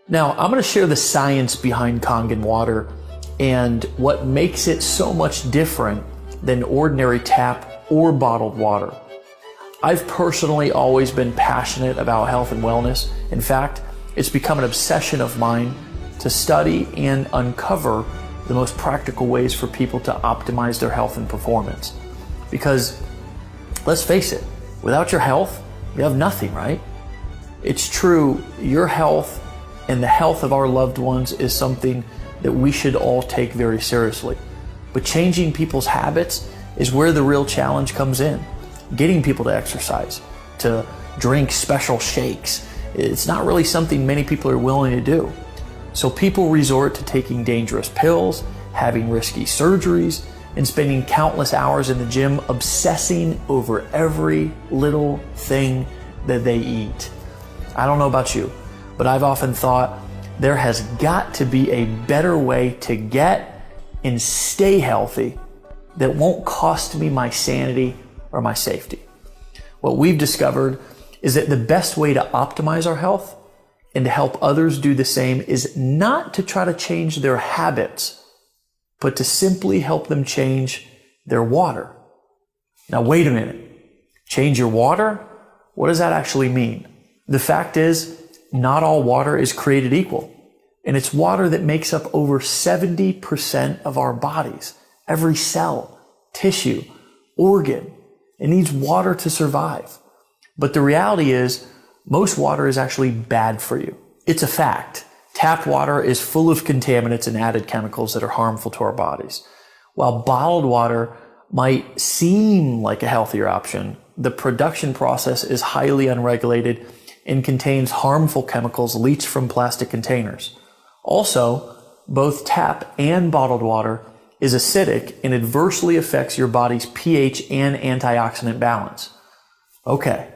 Now, I'm going to share the science behind Kangen water and what makes it so much different than ordinary tap or bottled water. I've personally always been passionate about health and wellness. In fact, it's become an obsession of mine to study and uncover the most practical ways for people to optimize their health and performance. Because, let's face it, without your health, you have nothing, right? It's true, your health and the health of our loved ones is something that we should all take very seriously. But changing people's habits is where the real challenge comes in. Getting people to exercise, to drink special shakes, it's not really something many people are willing to do. So people resort to taking dangerous pills, having risky surgeries, and spending countless hours in the gym obsessing over every little thing that they eat. I don't know about you, but I've often thought there has got to be a better way to get and stay healthy that won't cost me my sanity or my safety. What we've discovered is that the best way to optimize our health and to help others do the same is not to try to change their habits, but to simply help them change their water. Now, wait a minute. Change your water? What does that actually mean? The fact is, not all water is created equal. And it's water that makes up over 70% of our bodies. Every cell, tissue, organ. It needs water to survive. But the reality is, most water is actually bad for you. It's a fact. Tap water is full of contaminants and added chemicals that are harmful to our bodies. While bottled water might seem like a healthier option, the production process is highly unregulated and contains harmful chemicals leached from plastic containers. Also, both tap and bottled water is acidic and adversely affects your body's pH and antioxidant balance. Okay,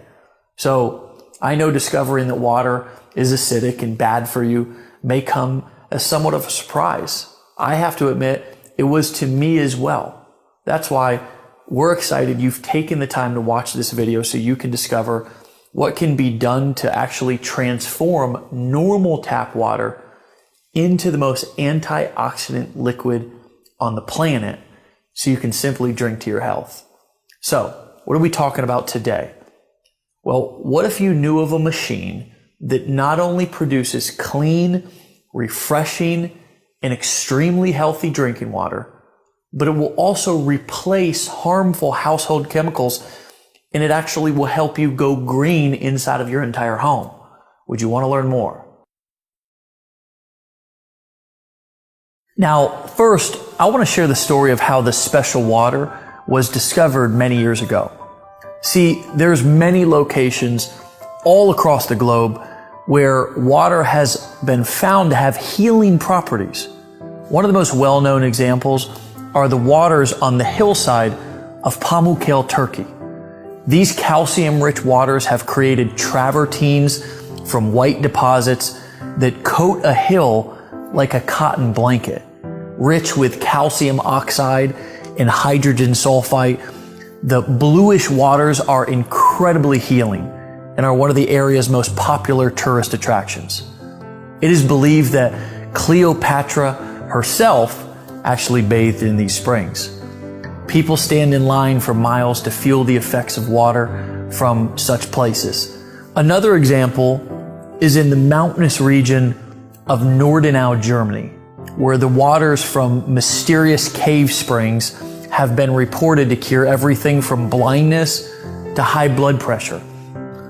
so I know discovering that water is acidic and bad for you may come as somewhat of a surprise. I have to admit, it was to me as well. That's why we're excited you've taken the time to watch this video so you can discover what can be done to actually transform normal tap water into the most antioxidant liquid on the planet so you can simply drink to your health. So, what are we talking about today? Well, what if you knew of a machine that not only produces clean, refreshing, and extremely healthy drinking water, but it will also replace harmful household chemicals, and it actually will help you go green inside of your entire home? Would you want to learn more? Now, first, I want to share the story of how this special water was discovered many years ago. See, there's many locations all across the globe where water has been found to have healing properties. One of the most well-known examples are the waters on the hillside of Pamukkale, Turkey. These calcium-rich waters have created travertines from white deposits that coat a hill like a cotton blanket. Rich with calcium oxide and hydrogen sulfite, the bluish waters are incredibly healing and are one of the area's most popular tourist attractions. It is believed that Cleopatra herself actually bathed in these springs. People stand in line for miles to feel the effects of water from such places. Another example is in the mountainous region of Nordenau, Germany, where the waters from mysterious cave springs have been reported to cure everything from blindness to high blood pressure.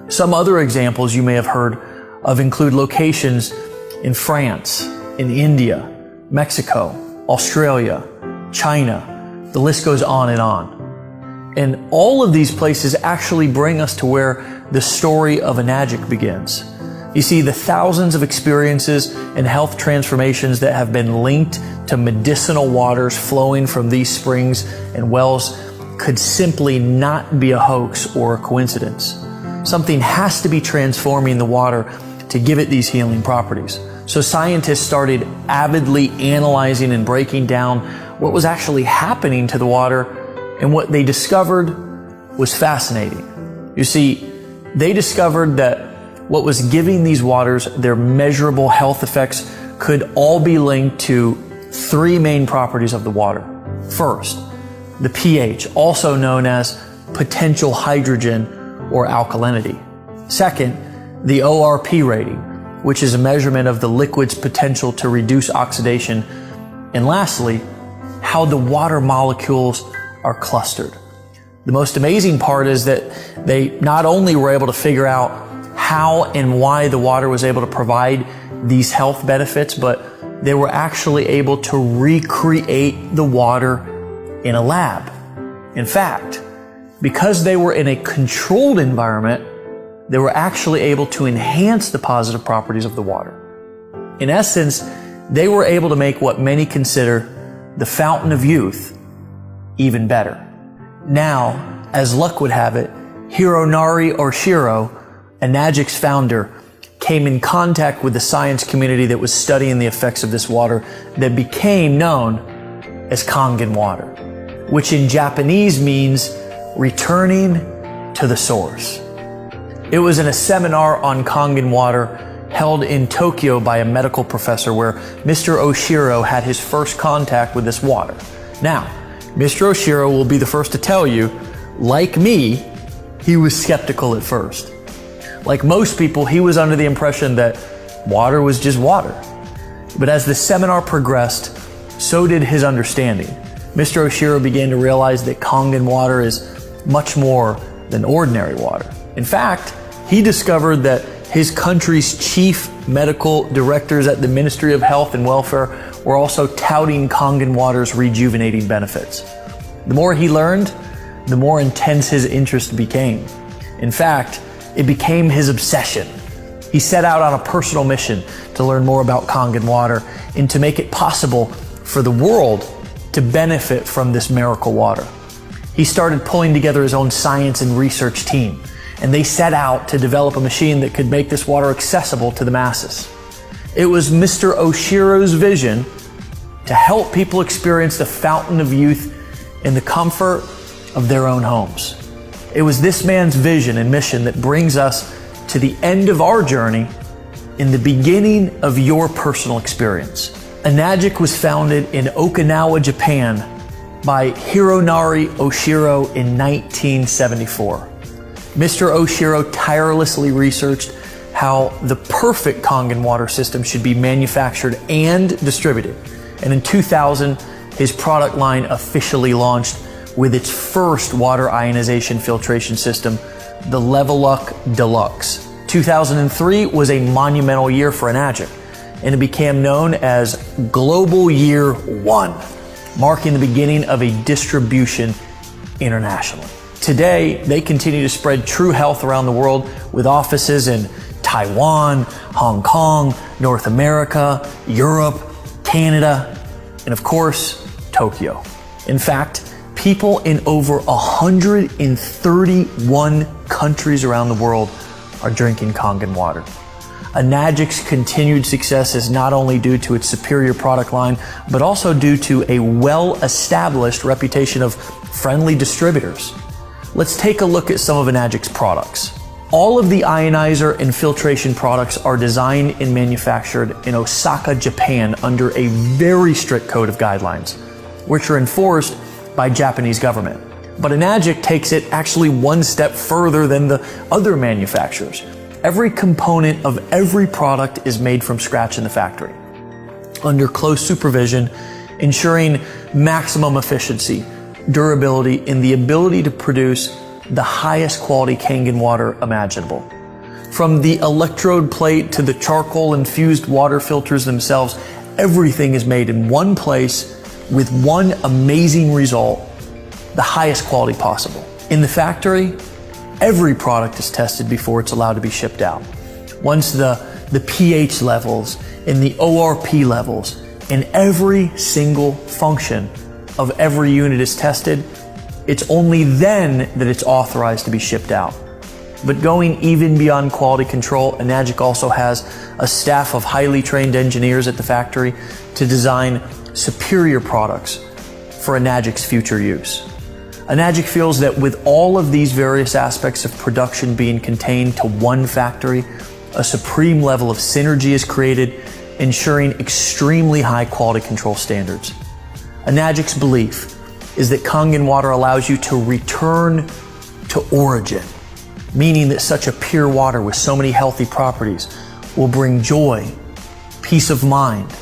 Some other examples you may have heard of include locations in France, in India, Mexico, Australia, China. The list goes on and on. And all of these places actually bring us to where the story of Enagic begins. You see, the thousands of experiences and health transformations that have been linked to medicinal waters flowing from these springs and wells could simply not be a hoax or a coincidence. Something has to be transforming the water to give it these healing properties. So scientists started avidly analyzing and breaking down what was actually happening to the water, and what they discovered was fascinating. You see, They discovered that what was giving these waters their measurable health effects could all be linked to three main properties of the water. First, the pH, also known as potential hydrogen or alkalinity. Second, the ORP rating, which is a measurement of the liquid's potential to reduce oxidation. And lastly, how the water molecules are clustered. The most amazing part is that they not only were able to figure out how and why the water was able to provide these health benefits, but they were actually able to recreate the water in a lab. In fact, because they were in a controlled environment, they were actually able to enhance the positive properties of the water. In essence, they were able to make what many consider the fountain of youth even better. Now, as luck would have it, Hironari Oshiro, Enagic's founder, came in contact with the science community that was studying the effects of this water that became known as Kangen water, which in Japanese means returning to the source. It was in a seminar on Kangen water held in Tokyo by a medical professor where Mr. Oshiro had his first contact with this water. Now, Mr. Oshiro will be the first to tell you, like me, he was skeptical at first. Like most people, he was under the impression that water was just water. But as the seminar progressed, so did his understanding. Mr. Oshiro began to realize that Kangen water is much more than ordinary water. In fact, he discovered that his country's chief medical directors at the Ministry of Health and Welfare were also touting Kangen water's rejuvenating benefits. The more he learned, the more intense his interest became. In fact, it became his obsession. He set out on a personal mission to learn more about Kangen water and to make it possible for the world to benefit from this miracle water. He started pulling together his own science and research team, and they set out to develop a machine that could make this water accessible to the masses. It was Mr. Oshiro's vision to help people experience the fountain of youth in the comfort of their own homes. It was this man's vision and mission that brings us to the end of our journey in the beginning of your personal experience. Enagic was founded in Okinawa, Japan by Hironari Oshiro in 1974. Mr. Oshiro tirelessly researched how the perfect Kangen water system should be manufactured and distributed. And in 2000, his product line officially launched with its first water ionization filtration system, the Leveluck Deluxe. 2003 was a monumental year for Enagic, and it became known as Global Year 1, marking the beginning of a distribution internationally. Today, they continue to spread true health around the world with offices in Taiwan, Hong Kong, North America, Europe, Canada, and of course, Tokyo. In fact, people in over 131 countries around the world are drinking Kangen water. Enagic's continued success is not only due to its superior product line, but also due to a well-established reputation of friendly distributors. Let's take a look at some of Enagic's products. All of the ionizer and filtration products are designed and manufactured in Osaka, Japan under a very strict code of guidelines, which are enforced by Japanese government. But Enagic takes it actually one step further than the other manufacturers. Every component of every product is made from scratch in the factory, under close supervision, ensuring maximum efficiency, durability, and the ability to produce the highest quality Kangen water imaginable. From the electrode plate to the charcoal infused water filters themselves, everything is made in one place with one amazing result, the highest quality possible. In the factory, every product is tested before it's allowed to be shipped out. Once the pH levels and the ORP levels and every single function of every unit is tested, it's only then that it's authorized to be shipped out. But going even beyond quality control, Enagic also has a staff of highly trained engineers at the factory to design superior products for Enagic's future use. Enagic feels that with all of these various aspects of production being contained to one factory, a supreme level of synergy is created, ensuring extremely high quality control standards. Enagic's belief is that Kangen water allows you to return to origin, meaning that such a pure water with so many healthy properties will bring joy, peace of mind,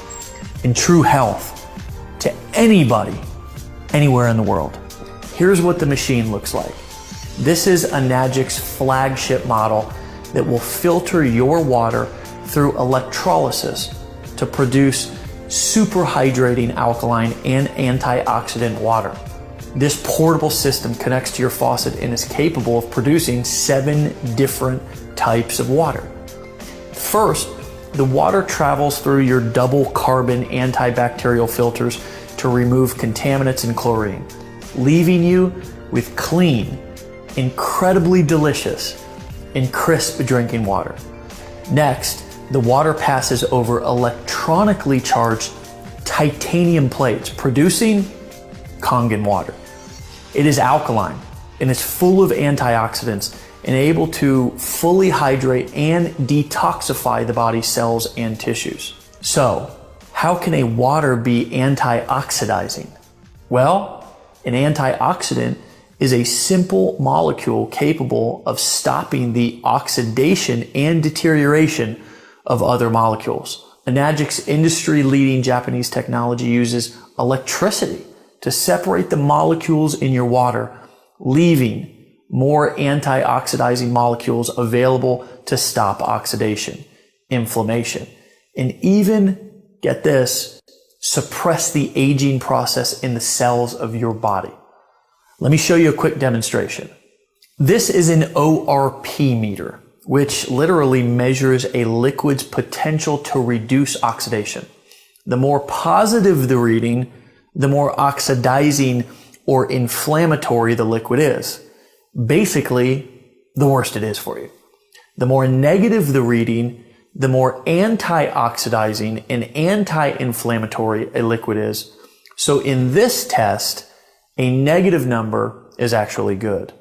and true health to anybody, anywhere in the world. Here's what the machine looks like. This is Enagic's flagship model that will filter your water through electrolysis to produce super hydrating alkaline and antioxidant water. This portable system connects to your faucet and is capable of producing 7 different types of water. First, the water travels through your double carbon antibacterial filters to remove contaminants and chlorine, leaving you with clean, incredibly delicious, and crisp drinking water. Next, the water passes over electronically charged titanium plates, producing Kangen water. It is alkaline and is full of antioxidants and able to fully hydrate and detoxify the body's cells and tissues. So, how can a water be antioxidizing? Well, an antioxidant is a simple molecule capable of stopping the oxidation and deterioration of other molecules. Enagic's industry-leading Japanese technology uses electricity to separate the molecules in your water, leaving more antioxidizing molecules available to stop oxidation, inflammation, and even, get this, suppress the aging process in the cells of your body. Let me show you a quick demonstration. This is an ORP meter, which literally measures a liquid's potential to reduce oxidation. The more positive the reading, the more oxidizing or inflammatory the liquid is. Basically, the worse it is for you. The more negative the reading, the more antioxidizing and anti-inflammatory a liquid is. So in this test, a negative number is actually good.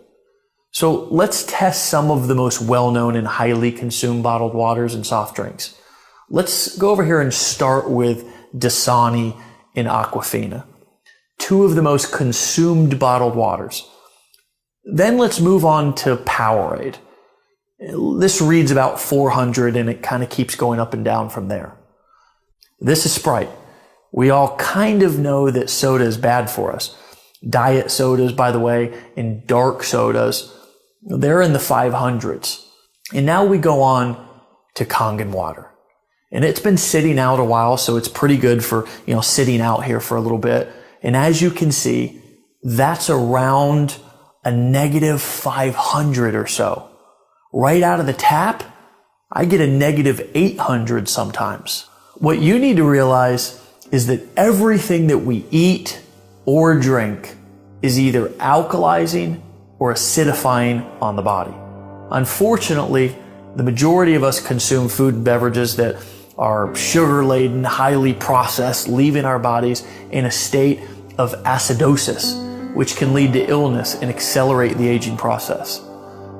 So let's test some of the most well-known and highly consumed bottled waters and soft drinks. Let's go over here and start with Dasani and Aquafina, 2 of the most consumed bottled waters. Then let's move on to Powerade. This reads about 400 and it kind of keeps going up and down from there. This is Sprite. We all kind of know that soda is bad for us. Diet sodas, by the way, and dark sodas, they're in the 500s. And now we go on to Kangen water. And it's been sitting out a while, so it's pretty good for, sitting out here for a little bit. And as you can see, that's around a negative 500 or so. Right out of the tap, I get a negative 800 sometimes. What you need to realize is that everything that we eat or drink is either alkalizing or acidifying on the body. Unfortunately, the majority of us consume food and beverages that are sugar-laden, highly processed, leaving our bodies in a state of acidosis, which can lead to illness and accelerate the aging process.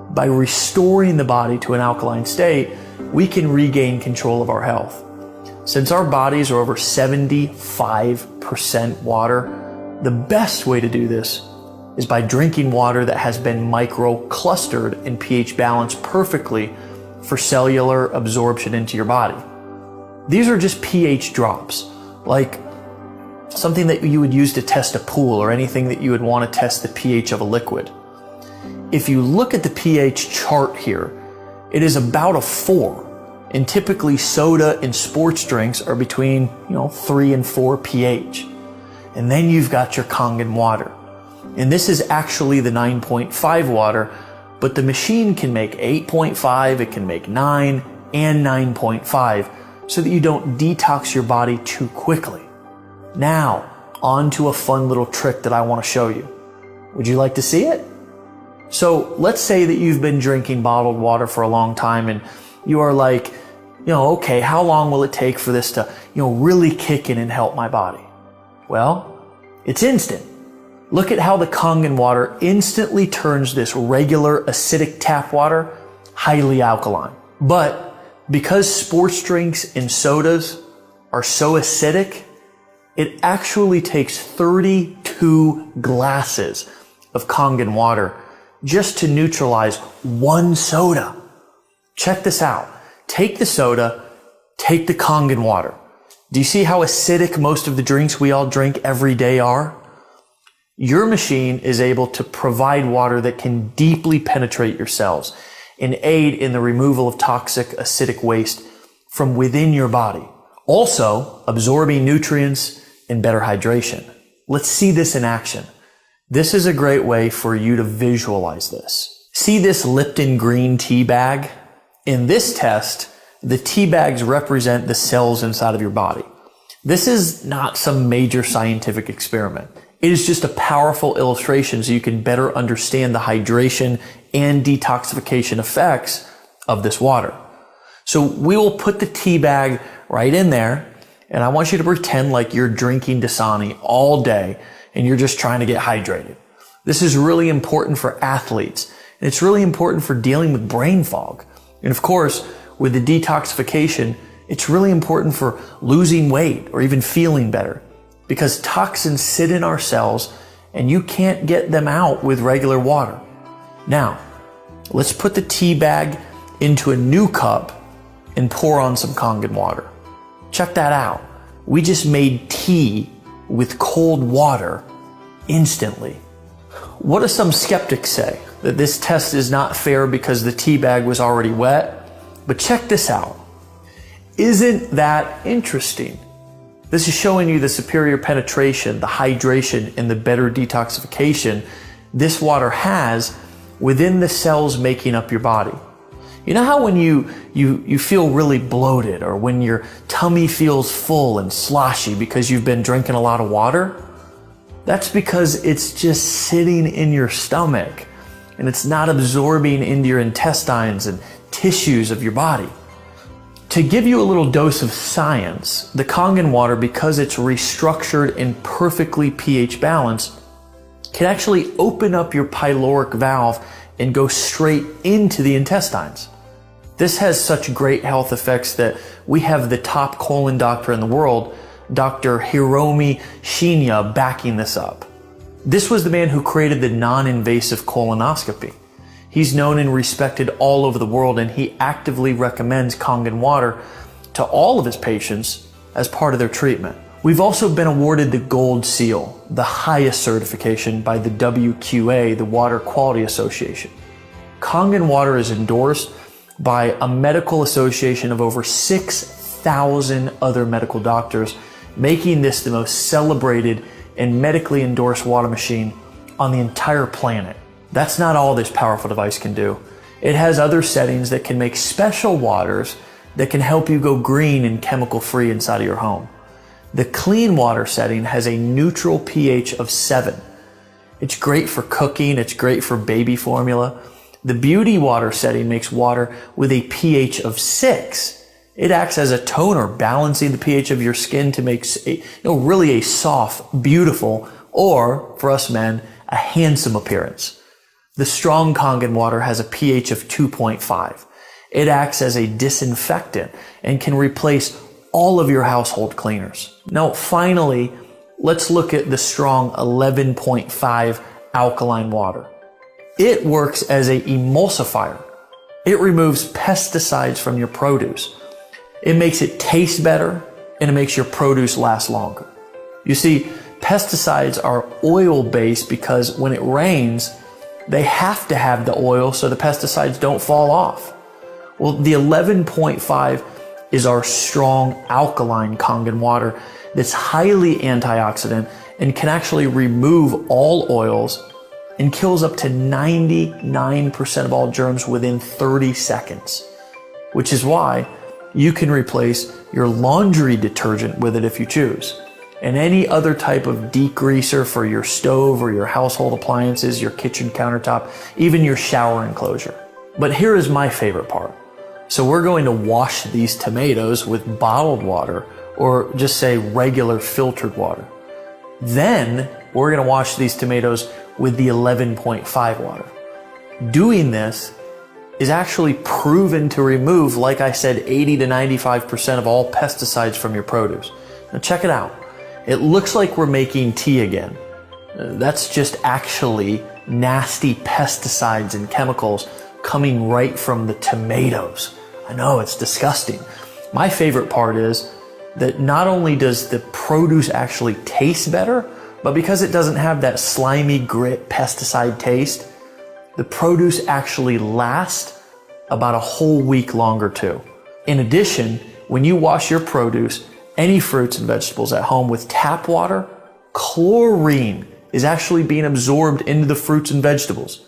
By restoring the body to an alkaline state, we can regain control of our health. Since our bodies are over 75% water, the best way to do this is by drinking water that has been micro-clustered and pH balanced perfectly for cellular absorption into your body. These are just pH drops, like something that you would use to test a pool or anything that you would want to test the pH of a liquid. If you look at the pH chart here, it is about a 4. And typically soda and sports drinks are between, 3 and 4 pH. And then you've got your Kangen water. And this is actually the 9.5 water, but the machine can make 8.5, it can make 9 and 9.5 so that you don't detox your body too quickly. Now, on to a fun little trick that I want to show you. Would you like to see it? So let's say that you've been drinking bottled water for a long time and you are like, okay, how long will it take for this to, really kick in and help my body? Well, it's instant. Look at how the Kangen water instantly turns this regular acidic tap water highly alkaline. But because sports drinks and sodas are so acidic, it actually takes 32 glasses of Kangen water just to neutralize one soda. Check this out. Take the soda, take the Kangen water. Do you see how acidic most of the drinks we all drink every day are? Your machine is able to provide water that can deeply penetrate your cells and aid in the removal of toxic acidic waste from within your body, also absorbing nutrients and better hydration. Let's see this in action. This is a great way for you to visualize this. See this Lipton green tea bag? In this test, the tea bags represent the cells inside of your body. This is not some major scientific experiment. It is just a powerful illustration so you can better understand the hydration and detoxification effects of this water. So we will put the tea bag right in there, and I want you to pretend like you're drinking Dasani all day and you're just trying to get hydrated. This is really important for athletes, and it's really important for dealing with brain fog. And of course, with the detoxification, it's really important for losing weight or even feeling better, because toxins sit in our cells and you can't get them out with regular water. Now, let's put the tea bag into a new cup and pour on some Kangen water. Check that out. We just made tea with cold water instantly. What do some skeptics say? That this test is not fair because the tea bag was already wet? But check this out. Isn't that interesting? This is showing you the superior penetration, the hydration, and the better detoxification this water has within the cells making up your body. You know how when you feel really bloated, or when your tummy feels full and sloshy because you've been drinking a lot of water? That's because it's just sitting in your stomach and it's not absorbing into your intestines and tissues of your body. To give you a little dose of science, the Kangen water, because it's restructured and perfectly pH balanced, can actually open up your pyloric valve and go straight into the intestines. This has such great health effects that we have the top colon doctor in the world, Dr. Hiromi Shinya, backing this up. This was the man who created the non-invasive colonoscopy. He's known and respected all over the world, and he actively recommends Kangen water to all of his patients as part of their treatment. We've also been awarded the Gold Seal, the highest certification by the WQA, the Water Quality Association. Kangen water is endorsed by a medical association of over 6,000 other medical doctors, making this the most celebrated and medically endorsed water machine on the entire planet. That's not all this powerful device can do. It has other settings that can make special waters that can help you go green and chemical free inside of your home. The clean water setting has a neutral pH of 7. It's great for cooking, it's great for baby formula. The beauty water setting makes water with a pH of 6. It acts as a toner, balancing the pH of your skin to make really a soft, beautiful, or for us men, a handsome appearance. The strong Kangen water has a pH of 2.5. It acts as a disinfectant and can replace all of your household cleaners. Now, finally, let's look at the strong 11.5 alkaline water. It works as an emulsifier. It removes pesticides from your produce. It makes it taste better, and it makes your produce last longer. You see, pesticides are oil-based because when it rains, they have to have the oil so the pesticides don't fall off. Well, the 11.5 is our strong alkaline Kangen water that's highly antioxidant and can actually remove all oils and kills up to 99% of all germs within 30 seconds, which is why you can replace your laundry detergent with it if you choose, and any other type of degreaser for your stove or your household appliances, your kitchen countertop, even your shower enclosure. But here is my favorite part. So we're going to wash these tomatoes with bottled water, or just say regular filtered water. Then we're going to wash these tomatoes with the 11.5 water. Doing this is actually proven to remove, like I said, 80 to 95% of all pesticides from your produce. Now check it out. It looks like we're making tea again. That's just actually nasty pesticides and chemicals coming right from the tomatoes. I know, it's disgusting. My favorite part is that not only does the produce actually taste better, but because it doesn't have that slimy grit pesticide taste, the produce actually lasts about a whole week longer too. In addition, when you wash your produce, any fruits and vegetables at home with tap water, chlorine is actually being absorbed into the fruits and vegetables.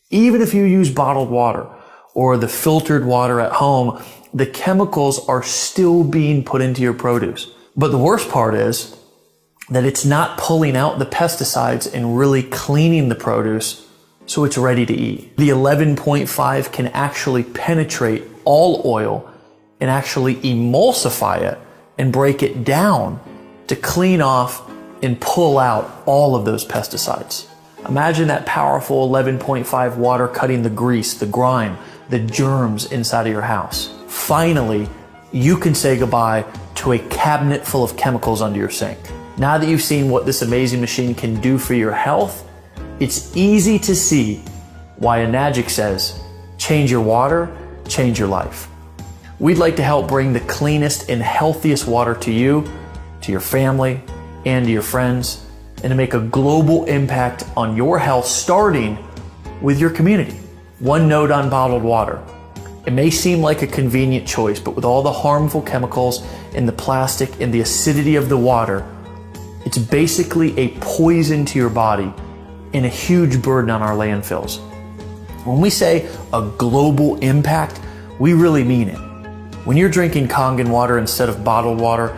Even if you use bottled water or the filtered water at home, the chemicals are still being put into your produce. But the worst part is that it's not pulling out the pesticides and really cleaning the produce so it's ready to eat. The 11.5 can actually penetrate all oil and actually emulsify it and break it down to clean off and pull out all of those pesticides. Imagine that powerful 11.5 water cutting the grease, the grime, the germs inside of your house. Finally, you can say goodbye to a cabinet full of chemicals under your sink. Now that you've seen what this amazing machine can do for your health, it's easy to see why Enagic says, change your water, change your life. We'd like to help bring the cleanest and healthiest water to you, to your family, and to your friends, and to make a global impact on your health, starting with your community. One note on bottled water. It may seem like a convenient choice, but with all the harmful chemicals in the plastic and the acidity of the water, it's basically a poison to your body and a huge burden on our landfills. When we say a global impact, we really mean it. When you're drinking Kangen water instead of bottled water,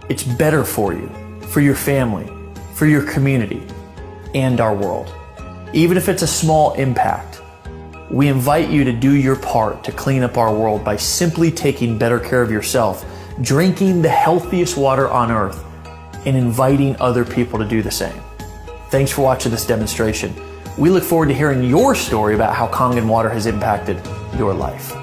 it's better for you, for your family, for your community, and our world. Even if it's a small impact, we invite you to do your part to clean up our world by simply taking better care of yourself, drinking the healthiest water on earth, and inviting other people to do the same. Thanks for watching this demonstration. We look forward to hearing your story about how Kangen water has impacted your life.